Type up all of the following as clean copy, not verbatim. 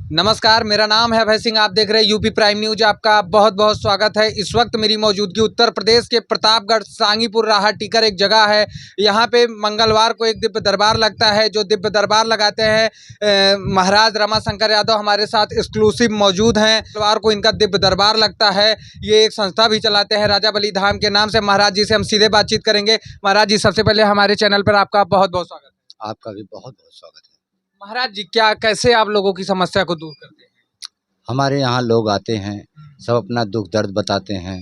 नमस्कार, मेरा नाम है अभय सिंह। आप देख रहे हैं यूपी प्राइम न्यूज। आपका बहुत बहुत स्वागत है। इस वक्त मेरी मौजूदगी उत्तर प्रदेश के प्रतापगढ़ सांगीपुर राहा टीकर एक जगह है। यहाँ पे मंगलवार को एक दिव्य दरबार लगता है। जो दिव्य दरबार लगाते हैं महाराज रमाशंकर यादव हमारे साथ एक्सक्लूसिव मौजूद हैं। मंगलवार को इनका दिव्य दरबार लगता है। ये एक संस्था भी चलाते हैं राजा बली धाम के नाम से। महाराज जी से हम सीधे बातचीत करेंगे। महाराज जी, सबसे पहले हमारे चैनल पर आपका बहुत बहुत स्वागत है। आपका भी बहुत बहुत स्वागत है। महाराज जी, कैसे आप लोगों की समस्या को दूर करते हैं? हमारे यहाँ लोग आते हैं, सब अपना दुख दर्द बताते हैं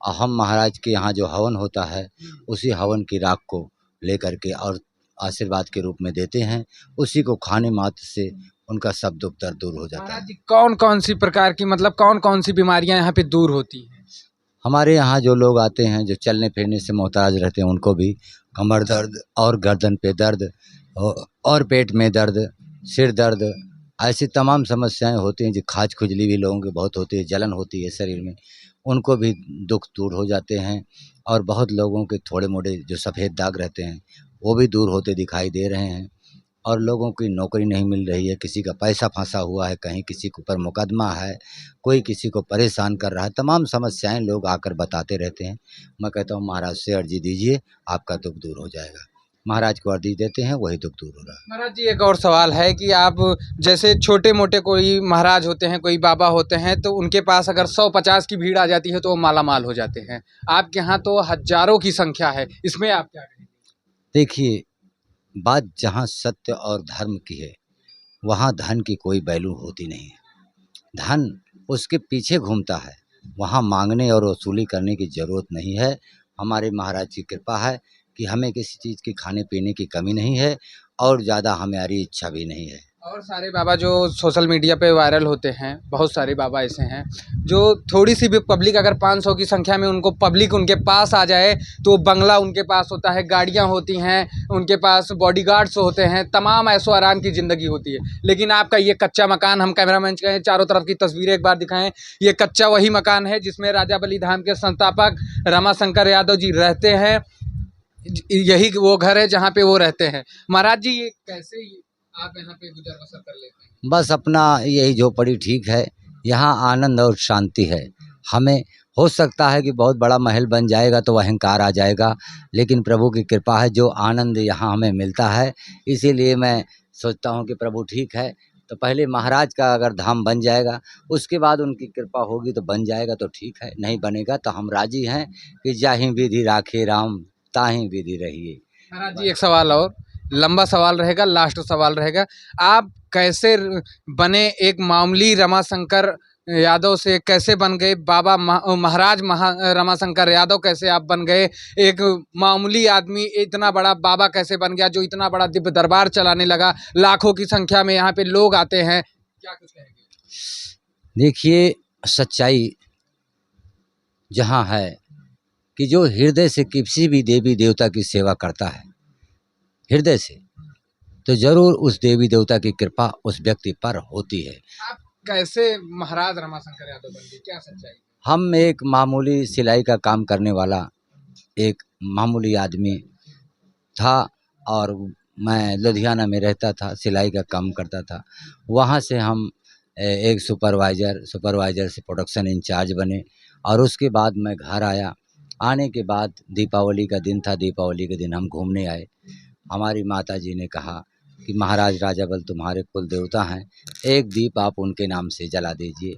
और हम महाराज के यहाँ जो हवन होता है उसी हवन की राख को लेकर के और आशीर्वाद के रूप में देते हैं। उसी को खाने मात्र से उनका सब दुख दर्द दूर हो जाता महाराज है। जी, कौन कौन सी प्रकार की कौन कौन सी बीमारियां यहाँ पे दूर होती हैं? हमारे यहाँ जो लोग आते हैं जो चलने फिरने से मोहताज रहते हैं उनको भी कमर दर्द और गर्दन पे दर्द और पेट में दर्द, सिर दर्द, ऐसी तमाम समस्याएं होती हैं। जो खाज खुजली भी लोगों के बहुत होती है, जलन होती है शरीर में, उनको भी दुख दूर हो जाते हैं। और बहुत लोगों के थोड़े मोड़े जो सफ़ेद दाग रहते हैं वो भी दूर होते दिखाई दे रहे हैं। और लोगों की नौकरी नहीं मिल रही है, किसी का पैसा फंसा हुआ है, कहीं किसी के ऊपर मुकदमा है, कोई किसी को परेशान कर रहा है, तमाम समस्याएं लोग आकर बताते रहते हैं। मैं कहता हूँ महाराज से अर्जी दीजिए, आपका दुख दूर हो जाएगा। महाराज को अर्जी देते हैं, वही दुख दूर हो रहा है। महाराज जी, एक और सवाल है कि आप जैसे छोटे मोटे कोई महाराज होते हैं, कोई बाबा होते हैं, तो उनके पास अगर 100-50 की भीड़ आ जाती है तो वो माला माल हो जाते हैं। आपके यहाँ तो हजारों की संख्या है, इसमें आप क्या कहेंगे? देखिए, बात जहाँ सत्य और धर्म की है वहाँ धन की कोई वैल्यू होती नहीं है। धन उसके पीछे घूमता है, वहाँ मांगने और वसूली करने की ज़रूरत नहीं है। हमारे महाराज की कृपा है कि हमें किसी चीज़ की खाने पीने की कमी नहीं है और ज़्यादा हमारी इच्छा भी नहीं है। और सारे बाबा जो सोशल मीडिया पे वायरल होते हैं, बहुत सारे बाबा ऐसे हैं जो थोड़ी सी भी पब्लिक अगर 500 की संख्या में उनको पब्लिक उनके पास आ जाए तो बंगला उनके पास होता है, गाड़ियां होती हैं, उनके पास बॉडीगार्ड्स होते हैं, तमाम ऐशो आराम की ज़िंदगी होती है। लेकिन आपका ये कच्चा मकान, हम कैमरामैन कहें चारों तरफ की तस्वीरें एक बार दिखाएं, ये कच्चा वही मकान है जिसमें राजा बली धाम के संस्थापक रमाशंकर यादव जी रहते हैं। यही वो घर है जहाँ पे वो रहते हैं। महाराज जी, ये कैसे आप यहाँ पे गुजर बसर कर लेते हैं? बस अपना यही झोपड़ी ठीक है, यहाँ आनंद और शांति है। हमें हो सकता है कि बहुत बड़ा महल बन जाएगा तो अहंकार आ जाएगा, लेकिन प्रभु की कृपा है, जो आनंद यहाँ हमें मिलता है। इसीलिए मैं सोचता हूँ कि प्रभु ठीक है तो पहले महाराज का अगर धाम बन जाएगा, उसके बाद उनकी कृपा होगी तो बन जाएगा तो ठीक है, नहीं बनेगा तो हम राजी हैं कि जाहि विधि राखे राम ताहि विधि रहिए। महाराज जी, एक सवाल और, लंबा सवाल रहेगा, लास्ट सवाल रहेगा। आप कैसे बने एक मामूली रमाशंकर यादव से कैसे बन गए बाबा महाराज रमाशंकर यादव? कैसे आप बन गए एक मामूली आदमी, इतना बड़ा बाबा कैसे बन गया जो इतना बड़ा दिव्य दरबार चलाने लगा? लाखों की संख्या में यहाँ पे लोग आते हैं, क्या कुछ कहेंगे? देखिए, सच्चाई जहाँ है कि जो हृदय से किसी भी देवी देवता की सेवा करता है हृदय से, तो जरूर उस देवी देवता की कृपा उस व्यक्ति पर होती है। आप कैसे महाराज रमाशंकर यादव बन गए, क्या सच्चाई? हम एक मामूली सिलाई का काम करने वाला एक मामूली आदमी था और मैं लुधियाना में रहता था, सिलाई का काम करता था। वहाँ से हम एक सुपरवाइज़र से प्रोडक्शन इंचार्ज बने और उसके बाद मैं घर आया। आने के बाद दीपावली का दिन था, दीपावली के दिन हम घूमने आए। हमारी माता जी ने कहा कि महाराज राजाबल तुम्हारे कुल देवता हैं, एक दीप आप उनके नाम से जला दीजिए।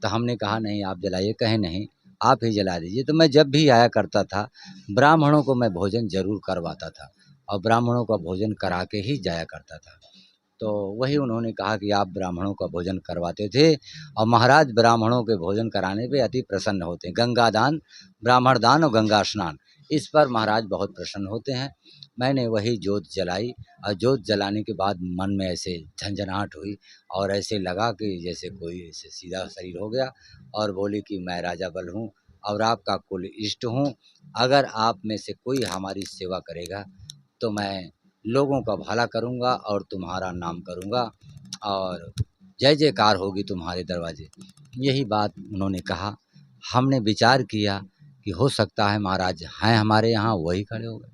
तो हमने कहा नहीं आप जलाइए, कहे नहीं आप ही जला दीजिए। तो मैं जब भी आया करता था ब्राह्मणों को मैं भोजन जरूर करवाता था और ब्राह्मणों का भोजन करा के ही जाया करता था। तो वही उन्होंने कहा कि आप ब्राह्मणों का भोजन करवाते थे और महाराज ब्राह्मणों के भोजन कराने पे अति प्रसन्न होते हैं। गंगा दान, ब्राह्मण दान और गंगा स्नान, इस पर महाराज बहुत प्रसन्न होते हैं। मैंने वही जोत जलाई और जोत जलाने के बाद मन में ऐसे झंझनाहट हुई और ऐसे लगा कि जैसे कोई ऐसे सीधा शरीर हो गया और बोली कि मैं राजा बल हूँ और आपका कुल इष्ट हूँ। अगर आप में से कोई हमारी सेवा करेगा तो मैं लोगों का भला करूँगा और तुम्हारा नाम करूँगा और जय जयकार होगी तुम्हारे दरवाजे। यही बात उन्होंने कहा। हमने विचार किया कि हो सकता है महाराज हैं हमारे यहाँ, वही खड़े हो गए।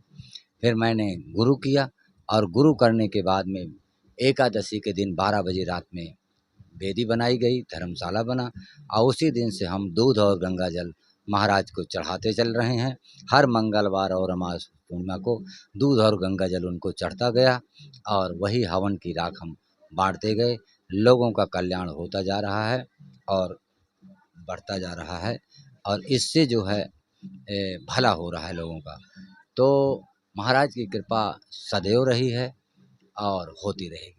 फिर मैंने गुरु किया और गुरु करने के बाद में एकादशी के दिन 12 बजे रात में वेदी बनाई गई, धर्मशाला बना और उसी दिन से हम दूध और गंगा जल महाराज को चढ़ाते चल रहे हैं। हर मंगलवार और अमावस पूर्णिमा को दूध और गंगा जल उनको चढ़ता गया और वही हवन की राख हम बांटते गए। लोगों का कल्याण होता जा रहा है और बढ़ता जा रहा है और इससे जो है भला हो रहा है लोगों का। तो महाराज की कृपा सदैव रही है और होती रहेगी।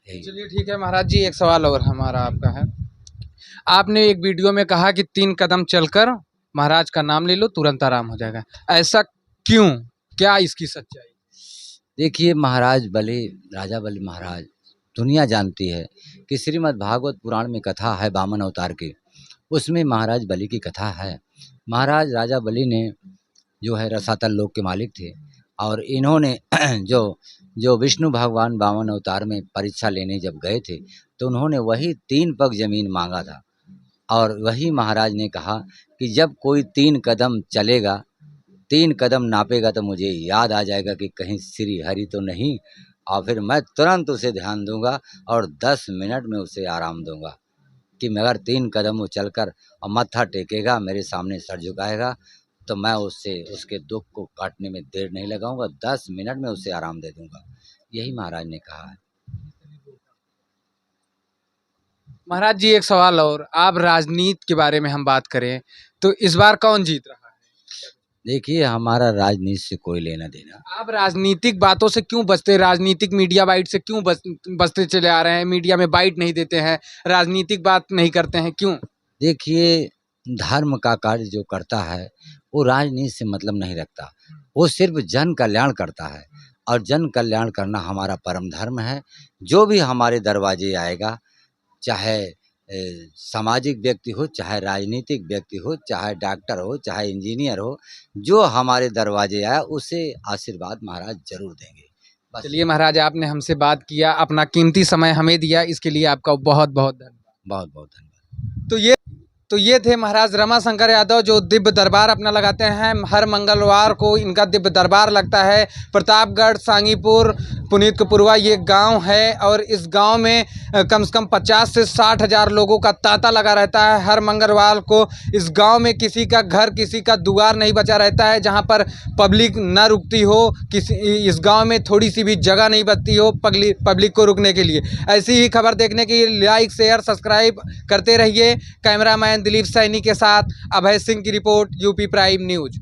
यही चलिए ठीक है महाराज जी, एक सवाल और हमारा आपका है। आपने एक वीडियो में कहा कि 3 कदम चलकर महाराज का नाम ले लो तुरंत आराम हो जाएगा, ऐसा क्यों, क्या इसकी सच्चाई? देखिए, महाराज बलि, राजा बलि महाराज, दुनिया जानती है कि श्रीमद् भागवत पुराण में कथा है वामन अवतार की, उसमें महाराज बलि की कथा है। महाराज राजा बलि ने जो है रसातल लोक के मालिक थे और इन्होंने जो विष्णु भगवान वामन अवतार में परीक्षा लेने जब गए थे तो उन्होंने वही 3 पग जमीन मांगा था और वही महाराज ने कहा कि जब कोई 3 कदम चलेगा, 3 कदम नापेगा तो मुझे याद आ जाएगा कि कहीं श्री हरि तो नहीं, और फिर मैं तुरंत उसे ध्यान दूंगा और 10 मिनट में उसे आराम दूंगा कि मगर 3 कदम वो चलकर और मत्था टेकेगा, मेरे सामने सर झुकाएगा तो मैं उसके दुख को काटने में देर नहीं लगाऊंगा, 10 मिनट में उसे आराम दे दूंगा। यही महाराज ने कहा है। महाराज जी एक सवाल और, आप राजनीति के बारे में हम बात करें तो इस बार कौन जीत रहा है? देखिए, हमारा राजनीति से कोई लेना देना। आप राजनीतिक बातों से क्यों बचते, राजनीतिक मीडिया बाइट से क्यों बचते चले आ रहे हैं? मीडिया में बाइट नहीं देते हैं, राजनीतिक बात नहीं करते हैं, क्यों? देखिए, धर्म का कार्य जो करता है वो राजनीति से मतलब नहीं रखता, वो सिर्फ जन कल्याण करता है और जन कल्याण करना हमारा परम धर्म है। जो भी हमारे दरवाजे आएगा, चाहे सामाजिक व्यक्ति हो, चाहे राजनीतिक व्यक्ति हो, चाहे डॉक्टर हो, चाहे इंजीनियर हो, जो हमारे दरवाजे आया उसे आशीर्वाद महाराज जरूर देंगे। बस। चलिए महाराज, आपने हमसे बात किया, अपना कीमती समय हमें दिया, इसके लिए आपका बहुत बहुत धन्यवाद। बहुत बहुत धन्यवाद। तो ये थे महाराज रमाशंकर यादव, जो दिव्य दरबार अपना लगाते हैं। हर मंगलवार को इनका दिव्य दरबार लगता है। प्रतापगढ़, सांगीपुर, पुनीतपुरवा ये गांव है और इस गांव में कम से कम 50 से 60 हज़ार लोगों का तांता लगा रहता है। हर मंगलवार को इस गांव में किसी का घर, किसी का दुआर नहीं बचा रहता है जहां पर पब्लिक न रुकती हो, इस गांव में थोड़ी सी भी जगह नहीं बचती हो पब्लिक को रुकने के लिए। ऐसी ही खबर देखने के लिए लाइक, शेयर, सब्सक्राइब करते रहिए। कैमरामैन दिलीप सैनी के साथ अभय सिंह की रिपोर्ट, यूपी प्राइम न्यूज।